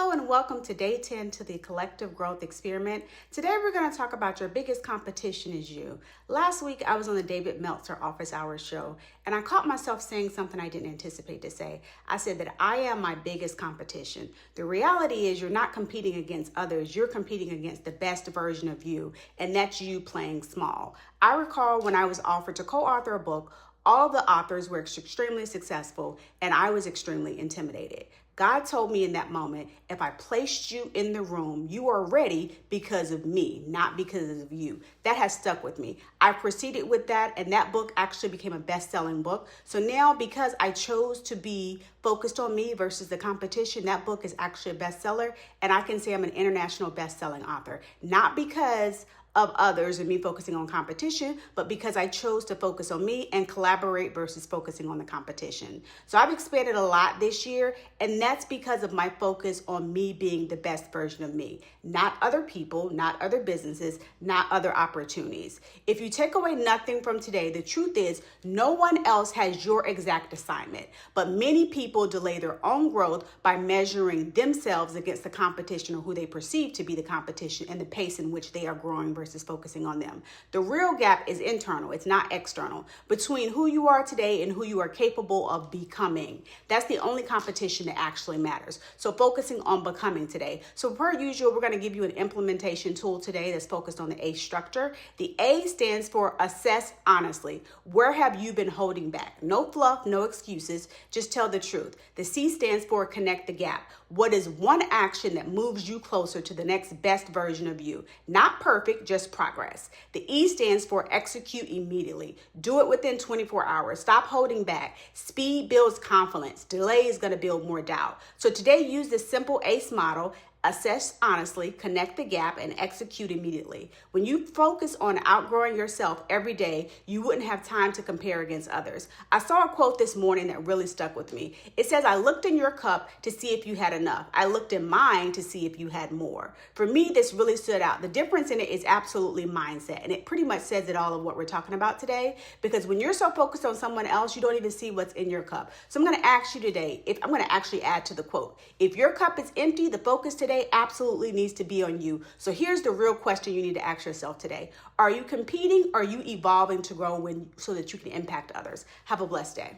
Hello and welcome to day 10 to the Collective Growth Experiment. Today we're going to talk about your biggest competition is you. Last week I was on the David Meltzer Office Hours show and I caught myself saying something I didn't anticipate to say. I said that I am my biggest competition. The reality is you're not competing against others, you're competing against the best version of you, and that's you playing small. I recall when I was offered to co-author a book, all of the authors were extremely successful and I was extremely intimidated. God told me in that moment, if I placed you in the room, you are ready because of me, not because of you. That has stuck with me. I proceeded with that, and that book actually became a best-selling book. So now, because I chose to be focused on me versus the competition, that book is actually a bestseller, and I can say I'm an international best-selling author. Not because of others and me focusing on competition, but because I chose to focus on me and collaborate versus focusing on the competition. So I've expanded a lot this year, and that's because of my focus on me being the best version of me, not other people, not other businesses, not other opportunities. If you take away nothing from today, the truth is no one else has your exact assignment, but many people delay their own growth by measuring themselves against the competition or who they perceive to be the competition and the pace in which they are growing versus focusing on them. The real gap is internal, it's not external, between who you are today and who you are capable of becoming. That's the only competition that actually matters. So focusing on becoming today. So per usual, we're going to give you an implementation tool today that's focused on the A structure. The A stands for assess honestly. Where have you been holding back? No fluff, no excuses, just tell the truth. The C stands for connect the gap. What is one action that moves you closer to the next best version of you? Not perfect, just progress. The E stands for execute immediately. Do it within 24 hours. Stop holding back. Speed builds confidence. Delay is going to build more doubt. So today, use this simple ACE model. Assess honestly, connect the gap, and execute immediately. When you focus on outgrowing yourself every day, you wouldn't have time to compare against others. I saw a quote this morning that really stuck with me. It says, I looked in your cup to see if you had enough. I looked in mine to see if you had more. For me, this really stood out. The difference in it is absolutely mindset. And it pretty much says it all of what we're talking about today. Because when you're so focused on someone else, you don't even see what's in your cup. So I'm going to ask you today, if I'm going to actually add to the quote. If your cup is empty, the focus today absolutely needs to be on you. So here's the real question you need to ask yourself today. Are you competing or are you evolving to grow so that you can impact others? Have a blessed day.